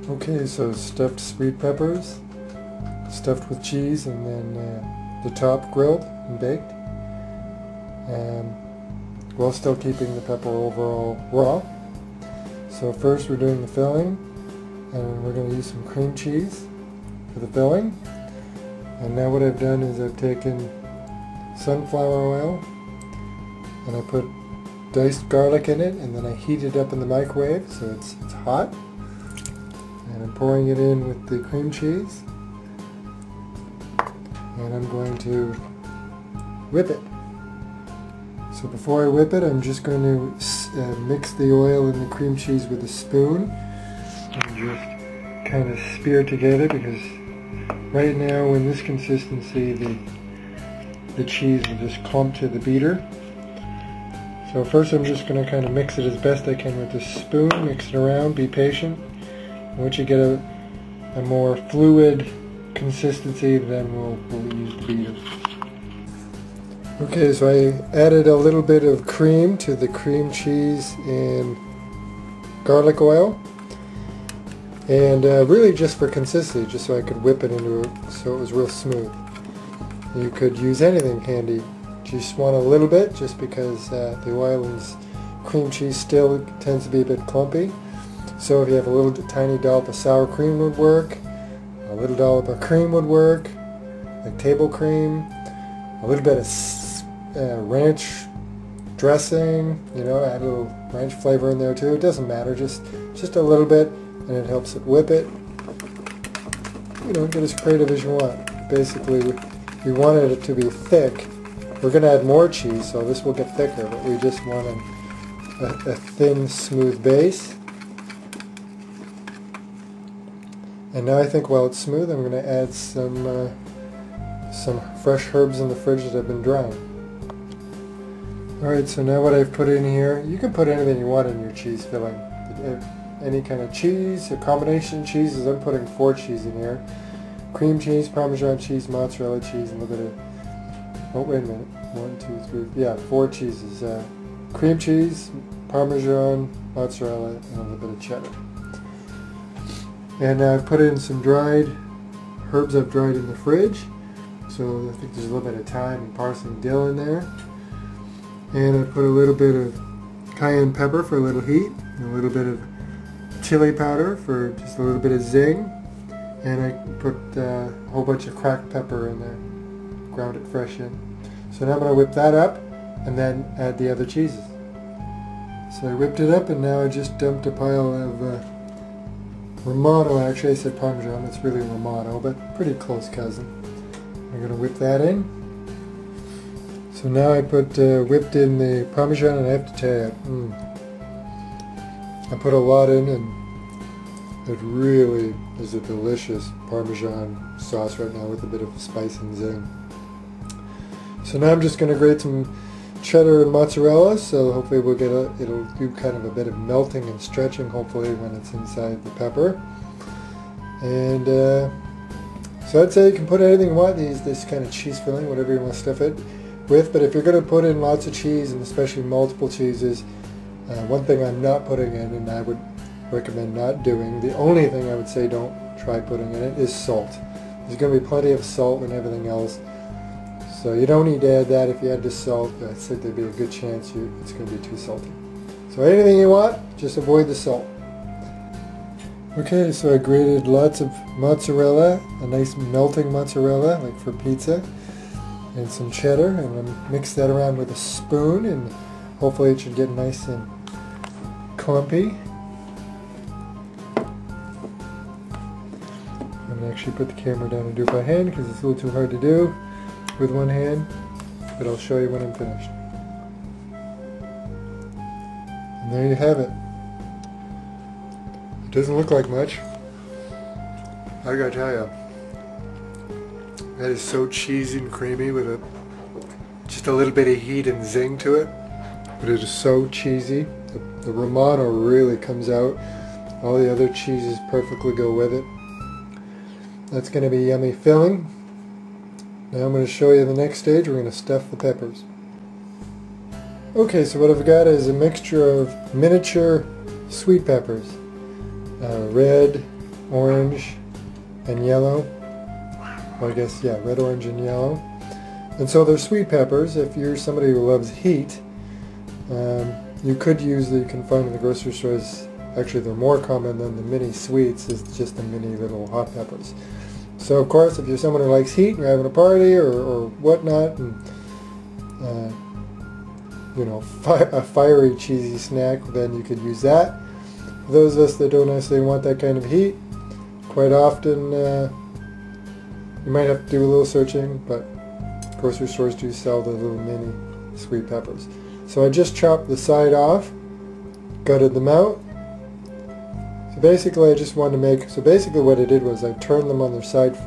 Okay, so stuffed sweet peppers, stuffed with cheese, and then the top grilled and baked, while still keeping the pepper overall raw. So first we're doing the filling, and we're going to use some cream cheese for the filling. And now what I've done is I've taken sunflower oil and I put diced garlic in it, and then I heat it up in the microwave so it's hot. And I'm pouring it in with the cream cheese, and I'm going to whip it. So before I whip it, I'm just going to mix the oil and the cream cheese with a spoon and just kind of spear together, because right now in this consistency the cheese will just clump to the beater. So first I'm just going to kind of mix it as best I can with the spoon, mix it around, be patient. Once you get a more fluid consistency, then we'll use the beater. Okay, so I added a little bit of cream to the cream cheese and garlic oil, and really just for consistency, just so I could whip it into it so it was real smooth. You could use anything handy. Just want a little bit, just because the oil and cream cheese still tends to be a bit clumpy. So if you have a little tiny dollop of sour cream would work, a little dollop of cream would work, like table cream, a little bit of ranch dressing, you know, add a little ranch flavor in there too. It doesn't matter, just a little bit, and it helps it whip it. You know, get as creative as you want. Basically, we wanted it to be thick. We're going to add more cheese, so this will get thicker, but we just want a thin, smooth base. And now I think while it's smooth, I'm going to add some fresh herbs in the fridge that I've been drying. Alright, so now what I've put in here, you can put anything you want in your cheese filling. Any kind of cheese, a combination of cheeses. I'm putting 4 cheese in here. Cream cheese, Parmesan cheese, mozzarella cheese, and a little bit of, oh wait a minute, 1, 2, 3, yeah, 4 cheeses. Cream cheese, Parmesan, mozzarella, and a little bit of cheddar. And I've put in some dried herbs I've dried in the fridge. So I think there's a little bit of thyme and parsley and dill in there. And I put a little bit of cayenne pepper for a little heat, and a little bit of chili powder for just a little bit of zing. And I put a whole bunch of cracked pepper in there, ground it fresh in. So now I'm going to whip that up and then add the other cheeses. So I whipped it up, and now I just dumped a pile of Ramono. Actually I said Parmesan, it's really Ramono, but pretty close cousin. I'm going to whip that in. So now I put whipped in the Parmesan, and I have to tell you, I put a lot in, and it really is a delicious Parmesan sauce right now with a bit of spice and zing. So now I'm just going to grate some cheddar and mozzarella, so hopefully we'll get it'll do kind of a bit of melting and stretching hopefully when it's inside the pepper. And so I'd say you can put anything you want, this kind of cheese filling, whatever you want to stuff it with. But if you're going to put in lots of cheese, and especially multiple cheeses, one thing I'm not putting in, and I would recommend not doing, the only thing I would say don't try putting in it, is salt. There's going to be plenty of salt and everything else. So you don't need to add that. If you add the salt, I think there'd be a good chance it's going to be too salty. So anything you want, just avoid the salt. Okay, so I grated lots of mozzarella, a nice melting mozzarella, like for pizza, and some cheddar, and I mix that around with a spoon, and hopefully it should get nice and clumpy. I'm going to actually put the camera down and do it by hand, because it's a little too hard to do with one hand, but I'll show you when I'm finished. And there you have it. It doesn't look like much. I gotta tell you, that is so cheesy and creamy with just a little bit of heat and zing to it. But it is so cheesy. The Ramono really comes out. All the other cheeses perfectly go with it. That's going to be yummy filling. Now I'm going to show you the next stage. We're going to stuff the peppers. Okay, so what I've got is a mixture of miniature sweet peppers. Red, orange, and yellow. Well, I guess, yeah, red, orange, and yellow. And so they're sweet peppers. If you're somebody who loves heat, you could use you can find in the grocery stores. Actually, they're more common than the mini sweets, is just the mini little hot peppers. So of course, if you're someone who likes heat and you're having a party or whatnot, and you know, a fiery cheesy snack, then you could use that. For those of us that don't necessarily want that kind of heat, quite often you might have to do a little searching, but grocery stores do sell the little mini sweet peppers. So I just chopped the side off, gutted them out. So basically I just wanted to make, so basically what I did was I turned them on their side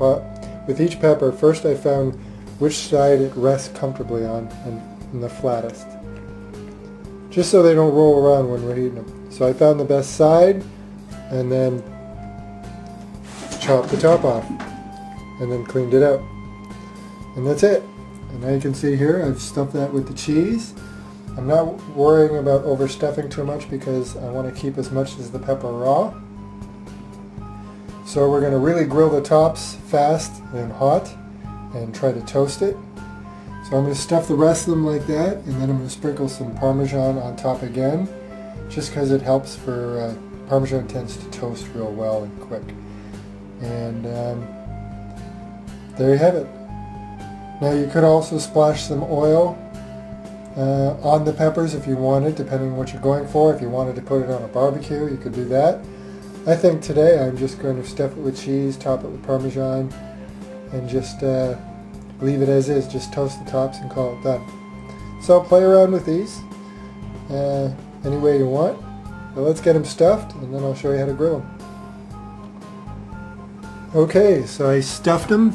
with each pepper. First I found which side it rests comfortably on and the flattest, just so they don't roll around when we're eating them. So I found the best side and then chopped the top off and then cleaned it out. And that's it. And now you can see here I've stuffed that with the cheese. I'm not worrying about overstuffing too much because I want to keep as much as the pepper raw. So we're going to really grill the tops fast and hot and try to toast it. So I'm going to stuff the rest of them like that, and then I'm going to sprinkle some Parmesan on top again, just because it helps for, Parmesan tends to toast real well and quick. And there you have it. Now you could also splash some oil on the peppers if you wanted, depending on what you're going for. If you wanted to put it on a barbecue, you could do that. I think today I'm just going to stuff it with cheese, top it with Parmesan, and just leave it as is. Just toast the tops and call it done. So I'll play around with these any way you want. But let's get them stuffed, and then I'll show you how to grill them. Okay, so I stuffed them.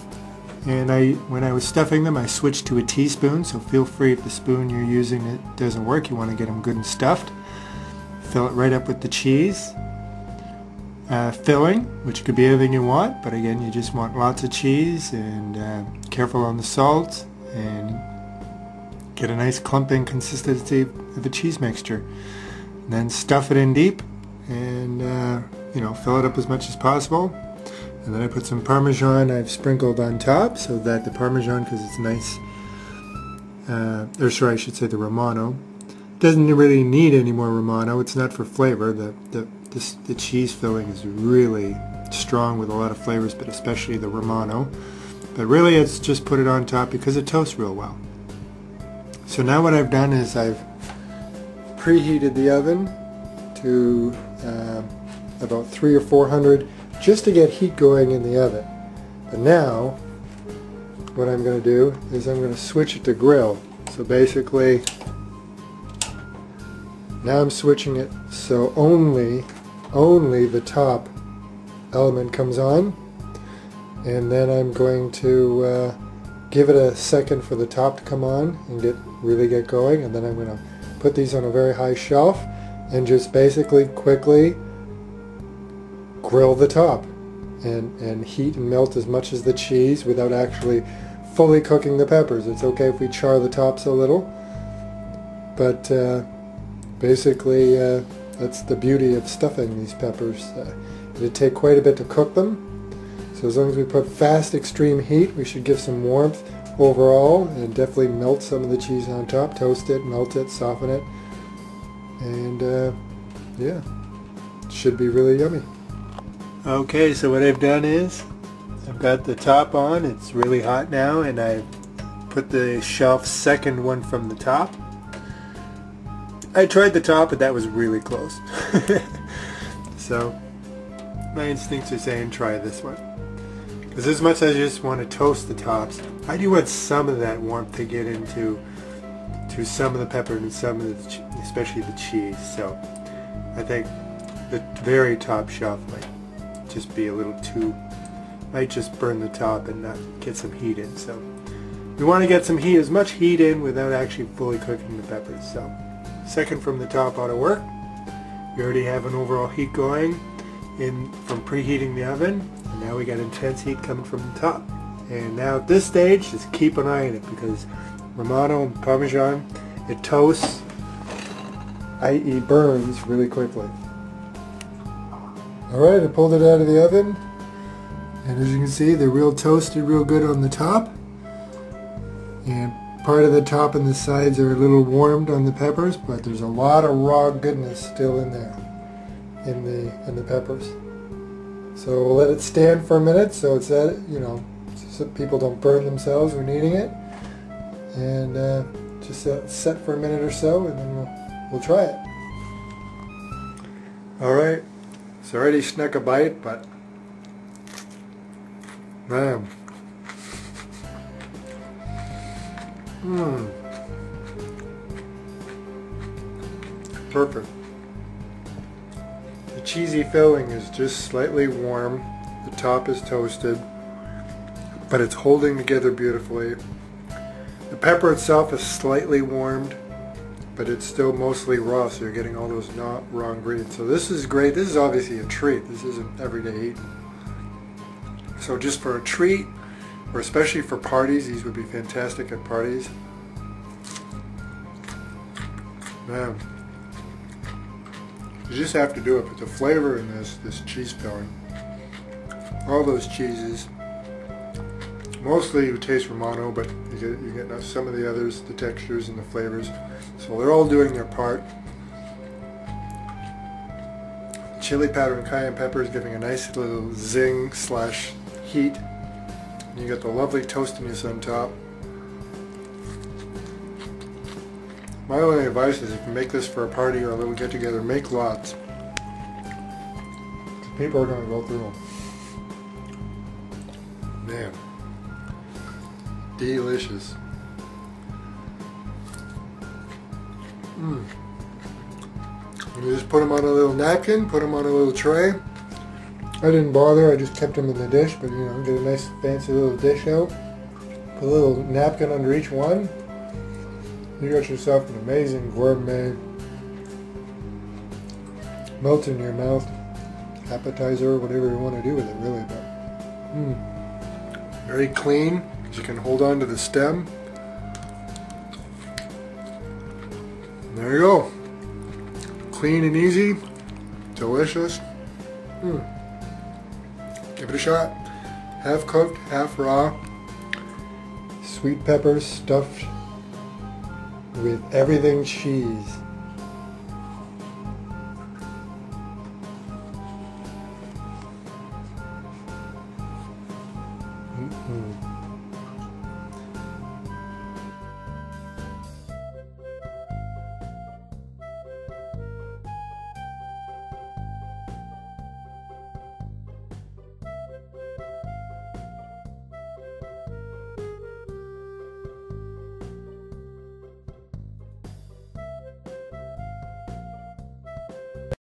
And when I was stuffing them, I switched to a teaspoon, so feel free if the spoon you're using it doesn't work, you want to get them good and stuffed. Fill it right up with the cheese. Filling, which could be anything you want, but again, you just want lots of cheese, and careful on the salt, and get a nice clumping consistency of a cheese mixture. And then stuff it in deep, and you know, fill it up as much as possible. And then I put some Parmesan I've sprinkled on top, so that the Parmesan, because it's nice, or sorry, I should say the Ramono, doesn't really need any more Ramono. It's not for flavor. The cheese filling is really strong with a lot of flavors, but especially the Ramono. But really it's just put it on top because it toasts real well. So now what I've done is I've preheated the oven to about 300 or 400 just to get heat going in the oven. But now what I'm going to do is I'm going to switch it to grill. So basically now I'm switching it so only the top element comes on, and then I'm going to give it a second for the top to come on and really get going, and then I'm going to put these on a very high shelf and just basically quickly grill the top and heat and melt as much as the cheese without actually fully cooking the peppers. It's okay if we char the tops a little, but basically that's the beauty of stuffing these peppers. It'd take quite a bit to cook them, so as long as we put fast extreme heat, we should give some warmth overall and definitely melt some of the cheese on top, toast it, melt it, soften it, and yeah, it should be really yummy. Okay, so what I've done is I've got the top on. It's really hot now, and I put the shelf second one from the top. I tried the top, but that was really close. So my instincts are saying try this one, because as much as I just want to toast the tops, I do want some of that warmth to get into some of the pepper and some of the, especially the cheese. So I think the very top shelf might just be a little too, might just burn the top and not get some heat in. So we want to get some heat, as much heat in without actually fully cooking the peppers. So second from the top ought to work. We already have an overall heat going in from preheating the oven, and now we got intense heat coming from the top. And now at this stage, just keep an eye on it, because Ramono and Parmesan, it toasts, i.e. burns really quickly. Alright, I pulled it out of the oven. And as you can see, they're real toasted, real good on the top. And part of the top and the sides are a little warmed on the peppers, but there's a lot of raw goodness still in there, in the peppers. So we'll let it stand for a minute so it's so people don't burn themselves when eating it. And just set for a minute or so, and then we'll try it. All right, it's already snuck a bite, but man. Perfect. The cheesy filling is just slightly warm. The top is toasted, but it's holding together beautifully. The pepper itself is slightly warmed, but it's still mostly raw, so you're getting all those not raw ingredients. So this is great. This is obviously a treat. This isn't everyday eating. So just for a treat, or especially for parties, these would be fantastic at parties. Man, you just have to do it. But the flavor in this cheese filling, all those cheeses, mostly you taste Ramono, but you get some of the others, the textures and the flavors. So they're all doing their part. Chili powder and cayenne pepper is giving a nice little zing / heat. And you got the lovely toastiness on top. My only advice is if you make this for a party or a little get together, make lots. People are going to go through them. Man. Delicious. You just put them on a little napkin, put them on a little tray. I didn't bother, I just kept them in the dish, but get a nice fancy little dish out. Put a little napkin under each one. You got yourself an amazing gourmet, melt in your mouth appetizer, whatever you want to do with it, really. But very clean, because you can hold on to the stem. And there you go. Clean and easy, delicious. Give it a shot. Half cooked, half raw. Sweet peppers stuffed with everything cheese.